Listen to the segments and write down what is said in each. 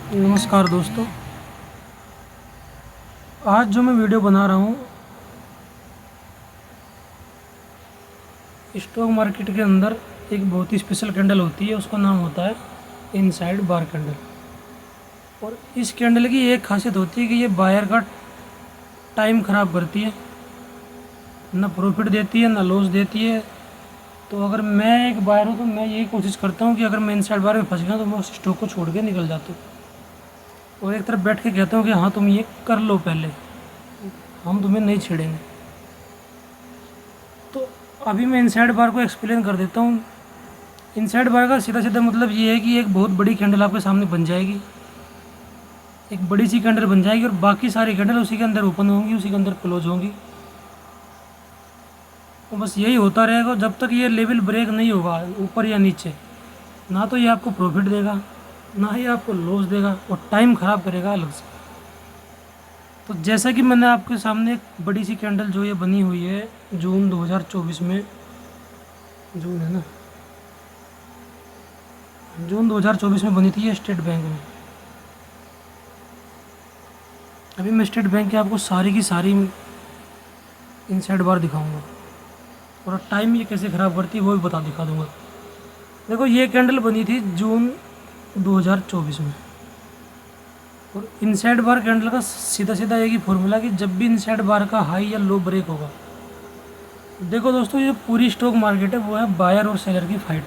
नमस्कार दोस्तों। आज जो मैं वीडियो बना रहा हूँ स्टॉक मार्केट के अंदर एक बहुत ही स्पेशल कैंडल होती है, उसका नाम होता है इनसाइड बार कैंडल। और इस कैंडल की एक खासियत होती है कि ये बायर का टाइम ख़राब करती है, ना प्रॉफिट देती है ना लॉस देती है। तो अगर मैं एक बायर हूँ तो मैं यही कोशिश करता हूँ कि अगर मैं इनसाइड बार में फंस गया तो मैं उस स्टॉक को छोड़ के निकल जाता हूँ और एक तरफ बैठ के कहता हूँ कि हाँ तुम ये कर लो, पहले हम तुम्हें नहीं छेड़ेंगे। तो अभी मैं इनसाइड बार को एक्सप्लेन कर देता हूँ। इनसाइड बार का सीधा सीधा मतलब ये है कि एक बहुत बड़ी कैंडल आपके सामने बन जाएगी, एक बड़ी सी कैंडल बन जाएगी और बाकी सारी कैंडल उसी के अंदर ओपन होंगी, उसी के अंदर क्लोज होंगी। तो बस यही होता रहेगा जब तक ये लेवल ब्रेक नहीं होगा ऊपर या नीचे। ना तो ये आपको प्रॉफिट देगा ना ही आपको लॉस देगा और टाइम ख़राब करेगा अलग से। तो जैसा कि मैंने आपके सामने एक बड़ी सी कैंडल जो ये बनी हुई है जून 2024 में, जून है ना, जून 2024 में बनी थी ये स्टेट बैंक में। अभी मैं स्टेट बैंक की आपको सारी की सारी इनसाइड बार दिखाऊंगा और टाइम ये कैसे ख़राब करती है वो भी दिखा दूंगा। देखो ये कैंडल बनी थी जून 2024 में और इनसाइड बार कैंडल का सीधा सीधा एक ही फॉर्मूला कि जब भी इनसाइड बार का हाई या लो ब्रेक होगा। देखो दोस्तों, ये पूरी स्टॉक मार्केट है वो है बायर और सेलर की फाइट।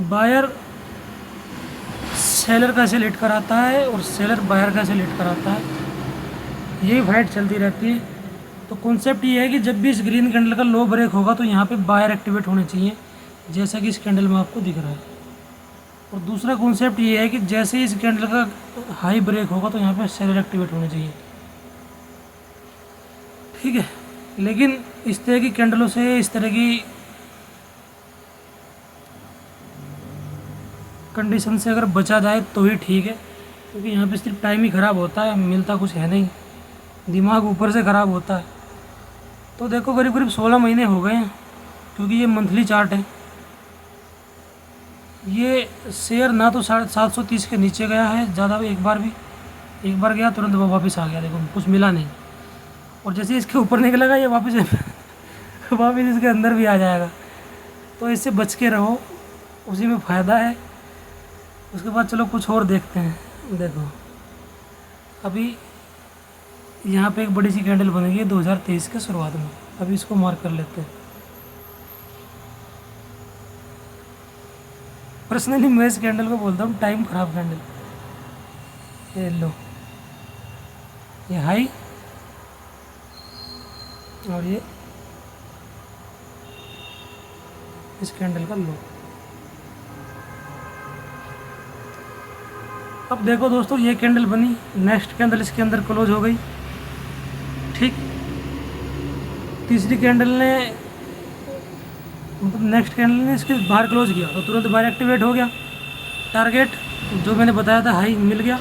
बायर सेलर का ऐसे लेट कर आता है और सेलर बायर का ऐसे लेट कर आता है, यही फाइट चलती रहती है। तो कॉन्सेप्ट ये है कि जब भी इस ग्रीन कैंडल का लो ब्रेक होगा तो यहाँ पे बायर एक्टिवेट होने चाहिए, जैसा कि इस कैंडल में आपको दिख रहा है। और दूसरा कॉन्सेप्ट ये है कि जैसे ही इस कैंडल का हाई ब्रेक होगा तो यहाँ पे सेलर एक्टिवेट होने चाहिए, ठीक है। लेकिन इस तरह की कैंडलों से, इस तरह की कंडीशन से अगर बचा जाए तो ही ठीक है, क्योंकि यहाँ पे सिर्फ टाइम ही ख़राब होता है, मिलता कुछ है नहीं, दिमाग ऊपर से ख़राब होता है। तो देखो करीब करीब 16 महीने हो गए हैं, क्योंकि ये मंथली चार्ट है। ये शेयर ना तो 730 के नीचे गया है ज़्यादा, एक बार गया तुरंत वो वापस आ गया, देखो कुछ मिला नहीं। और जैसे इसके ऊपर निकलेगा ये वापस वापस इसके अंदर भी आ जाएगा। तो इससे बच के रहो, उसी में फ़ायदा है। उसके बाद चलो कुछ और देखते हैं। देखो अभी यहाँ पे एक बड़ी सी कैंडल बनेगी 2023 के शुरुआत में, अभी इसको मार्क कर लेते हैं। पर्सनली मैं इस कैंडल को बोलता हूँ टाइम ख़राब कैंडल। ये लो, ये हाई और ये इस कैंडल का लो। अब देखो दोस्तों, ये कैंडल बनी, नेक्स्ट कैंडल इसके अंदर क्लोज हो गई, ठीक। तीसरी कैंडल ने मतलब नेक्स्ट कैंडल ने इसके बाहर क्लोज किया तो तुरंत बाहर एक्टिवेट हो गया, टारगेट जो मैंने बताया था हाई मिल गया।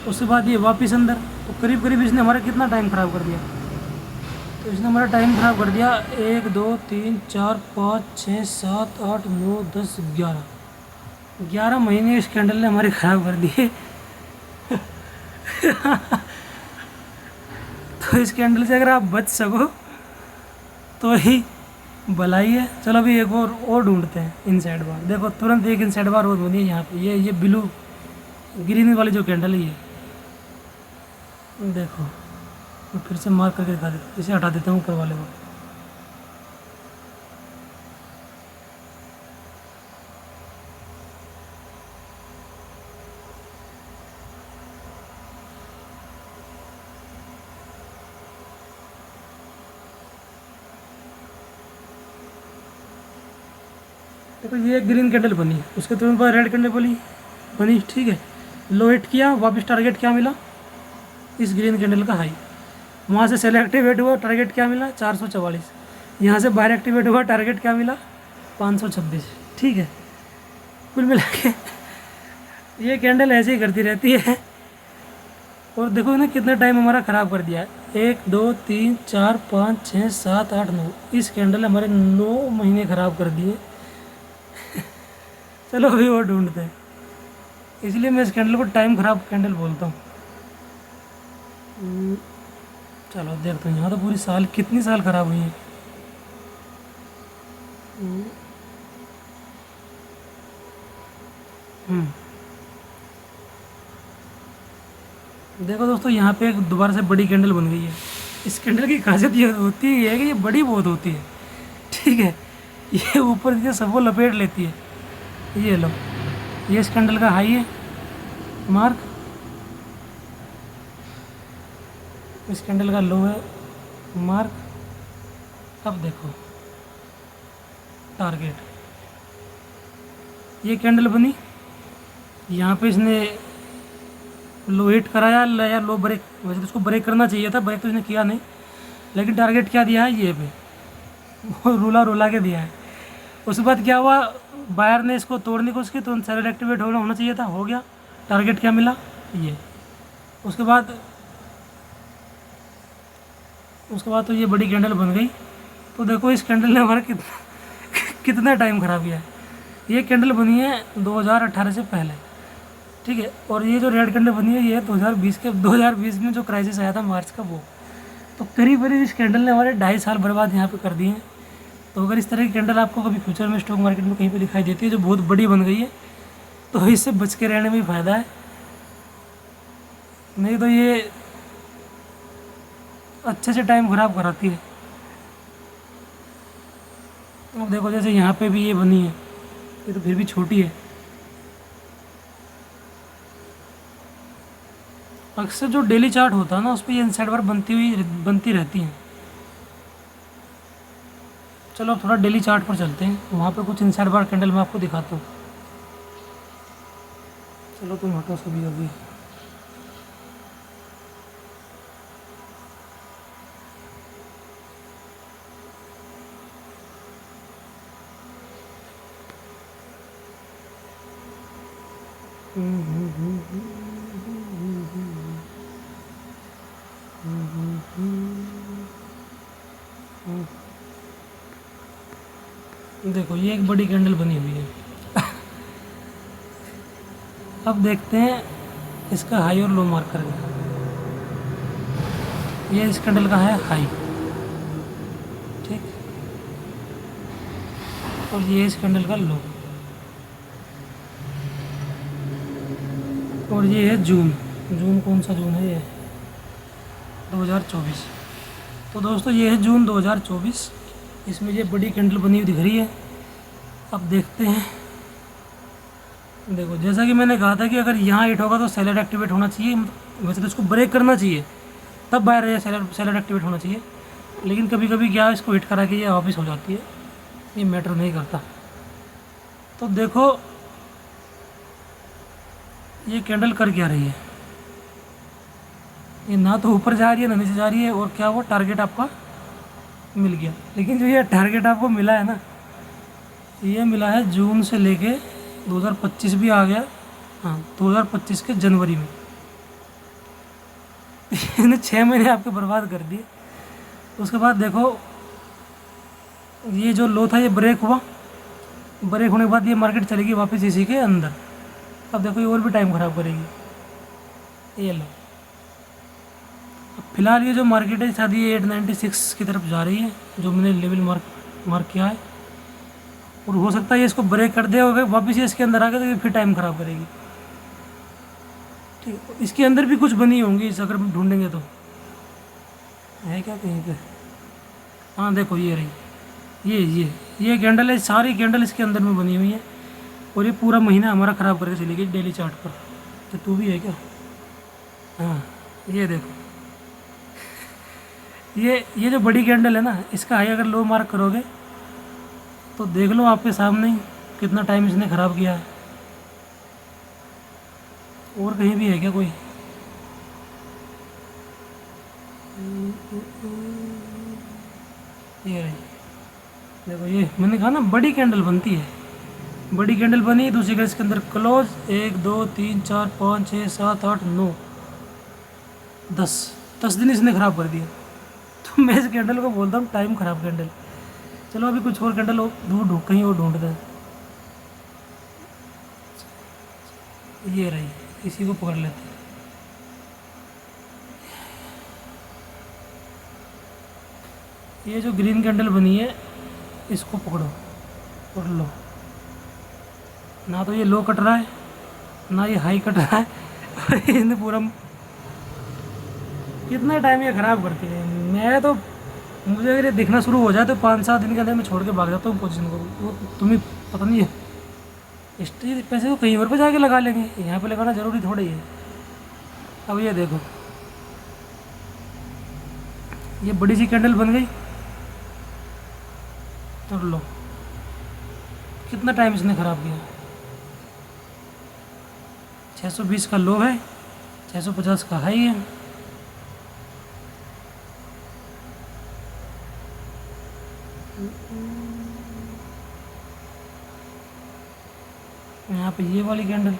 उसके बाद ये वापस अंदर, तो करीब करीब इसने हमारा कितना टाइम ख़राब कर दिया। तो इसने हमारा टाइम ख़राब कर दिया 1 2 3 4 5 6 7 8 9 10 11 महीने इस कैंडल ने हमारे ख़राब कर दिए। तो इस कैंडल से अगर आप बच सको तो ही भलाई है। चलो अभी एक और ढूंढते हैं इनसाइड बार। देखो तुरंत एक इनसाइड बार और बनी है यहाँ पे, ये ब्लू ग्रीन वाली जो कैंडल है ये देखो। मैं फिर से मार्क करके दिखा देता हूँ, इसे हटा देता हूँ ऊपर वाले को। देखो ये ग्रीन कैंडल बनी, उसके तुरंत बाद रेड कैंडल बनी, ठीक है। लो हिट किया, वापस टारगेट क्या मिला, इस ग्रीन कैंडल का हाई। वहाँ से सेल एक्टिवेट हुआ, टारगेट क्या मिला 444। यहाँ से बाहर एक्टिवेट हुआ, टारगेट क्या मिला 526, ठीक है। कुल मिला के ये कैंडल ऐसे ही करती रहती है। और देखो ना कितना टाइम हमारा ख़राब कर दिया है, 1 2 3 4 5 6 7 8 9, इस कैंडल हमारे 9 महीने ख़राब कर दिए। चलो अभी वो ढूंढते हैं, इसलिए मैं इस कैंडल को टाइम ख़राब कैंडल बोलता हूँ। चलो देखते हैं, यहाँ तो पूरी साल कितनी साल ख़राब हुई है। देखो दोस्तों, यहाँ पे एक दोबारा से बड़ी कैंडल बन गई है। इस कैंडल की खासियत ये होती है कि ये बड़ी बहुत होती है, ठीक है। ये ऊपर से सबको लपेट लेती है। ये लो, ये इस कैंडल का हाई है मार्क, इस कैंडल का लो है मार्क। अब देखो टारगेट, ये कैंडल बनी, यहाँ पे इसने लो हिट कराया या लो ब्रेक, वैसे तो उसको ब्रेक करना चाहिए था, ब्रेक तो इसने किया नहीं, लेकिन टारगेट क्या दिया है ये पे, वो रुला के दिया है। उसके बाद क्या हुआ, बायर ने इसको तोड़ने की कोशिश की, तो सेलर एक्टिवेट होना चाहिए था, हो गया। टारगेट क्या मिला, ये। उसके बाद तो ये बड़ी कैंडल बन गई। तो देखो इस कैंडल ने हमारा कितना टाइम ख़राब किया है। ये कैंडल बनी है 2018 से पहले, ठीक है। और ये जो रेड कैंडल बनी है ये 2020 में जो क्राइसिस आया था मार्च का, वो तो करीब इस कैंडल ने हमारे 2.5 साल बर्बाद यहाँ पे कर दिए हैं। तो अगर इस तरह की कैंडल आपको कभी फ्यूचर में स्टॉक मार्केट में कहीं पे दिखाई देती है जो बहुत बड़ी बन गई है, तो इससे बच के रहने में ही फ़ायदा है, नहीं तो ये अच्छे से टाइम ख़राब कराती है। अब देखो जैसे यहाँ पे भी ये बनी है, ये तो फिर भी छोटी है। अक्सर जो डेली चार्ट होता है ना, उस पर ये इनसाइड बार बनती रहती हैं। चलो थोड़ा डेली चार्ट पर चलते हैं, वहाँ पे कुछ इनसाइड बार कैंडल मैं आपको दिखाता हूँ। चलो तुम हटो सभी अभी। देखो ये एक बड़ी कैंडल बनी हुई है। अब देखते हैं इसका हाई और लो मार्क करके। ये इस कैंडल का है हाई, ठीक, और ये इस कैंडल का लो, और ये है जून कौन सा जून है, ये 2024। तो दोस्तों ये है जून 2024, इसमें ये बड़ी कैंडल बनी हुई दिख रही है। अब देखते हैं, देखो जैसा कि मैंने कहा था कि अगर यहाँ हिट होगा तो सेलर एक्टिवेट होना चाहिए, वैसे तो इसको ब्रेक करना चाहिए तब बाहर या सेलर एक्टिवेट होना चाहिए, लेकिन कभी कभी क्या इसको हिट करा के ये वापस हो जाती है, ये मैटर नहीं करता। तो देखो ये कैंडल कर क्या रही है, ये ना तो ऊपर जा रही है ना नीचे जा रही है, और क्या वो टारगेट आपका मिल गया। लेकिन जो ये टारगेट आपको मिला है ना, ये मिला है जून से लेके 2025 भी आ गया, हाँ 2025 के जनवरी में। इसने 6 महीने आपके बर्बाद कर दिए। उसके बाद देखो ये जो लो था ये ब्रेक हुआ, ब्रेक होने के बाद ये मार्केट चलेगी वापस इसी के अंदर। अब देखो ये और भी टाइम ख़राब करेगी, ये लो। अब फिलहाल ये जो मार्केट है शायद ये 896 की तरफ जा रही है, जो मैंने लेवल मार्क किया है, और हो सकता है ये इसको ब्रेक कर दे और वापस ये इसके अंदर आ गया तो ये फिर टाइम ख़राब करेगी, ठीक है। इसके अंदर भी कुछ बनी होंगी इस अगर ढूंढेंगे तो, है क्या कहीं पे, हाँ देखो ये रही, ये कैंडल है, सारी कैंडल इसके अंदर में बनी हुई है, और ये पूरा महीना हमारा ख़राब करके चली गई डेली चार्ट पर। तो तू भी है क्या, हाँ ये देखो ये जो बड़ी कैंडल है ना, इसका हाई अगर लो मार्क करोगे तो देख लो आपके सामने ही कितना टाइम इसने ख़राब किया है। और कहीं भी है क्या कोई, ये रही देखो, ये मैंने कहा ना बड़ी कैंडल बनती है, बड़ी कैंडल बनी, दूसरी का इसके अंदर क्लोज 1 2 3 4 5 6 7 8 9 10 दिन इसने ख़राब कर दिया। तो मैं इस कैंडल को बोलता हूँ टाइम ख़राब कैंडल। चलो अभी कुछ और कैंडल ढूंढ कहीं और ढूंढते हैं। ये रही, इसी को पकड़ लेते हैं। ये जो ग्रीन कैंडल बनी है इसको पकड़ो, पकड़ लो। ना तो ये लो कट रहा है ना ये हाई कट रहा है और इसने पूरा कितना टाइम ये ख़राब करती है। मैं तो, मुझे अगर ये दिखना शुरू हो जाए तो 5-7 दिन के अंदर मैं छोड़ के भाग जाता हूँ पोजीशन को। वो तुम्हें पता नहीं है, इसके पैसे तो कहीं और पे जाके लगा लेंगे, यहाँ पे लगाना ज़रूरी थोड़ी है। अब ये देखो, ये बड़ी सी कैंडल बन गई और लो कितना टाइम इसने ख़राब किया। 620 का लो है, 650 का हाई है। यहाँ पे ये वाली कैंडल,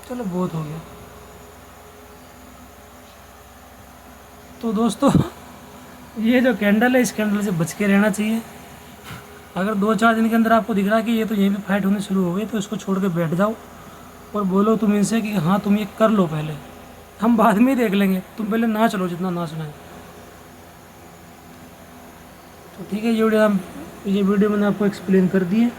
चलो बहुत हो गया। तो दोस्तों ये जो कैंडल है, इस कैंडल से बच के रहना चाहिए। अगर 2-4 दिन के अंदर आपको दिख रहा है कि ये तो यहीं पे फाइट होनी शुरू हो गई, तो इसको छोड़ के बैठ जाओ और बोलो तुम इनसे कि हाँ तुम ये कर लो, पहले हम बाद में ही देख लेंगे, तुम पहले ना चलो जितना नाचना है। तो ठीक है, ये वीडियो मैंने आपको एक्सप्लेन कर दी है।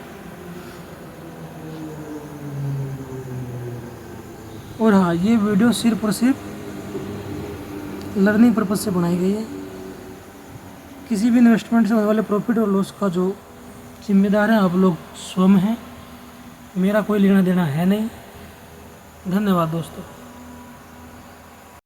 और हाँ, ये वीडियो सिर्फ और सिर्फ लर्निंग पर्पज़ से बनाई गई है। किसी भी इन्वेस्टमेंट से होने वाले प्रॉफिट और लॉस का जो जिम्मेदार है आप लोग स्वयं हैं, मेरा कोई लेना देना है नहीं। धन्यवाद दोस्तों।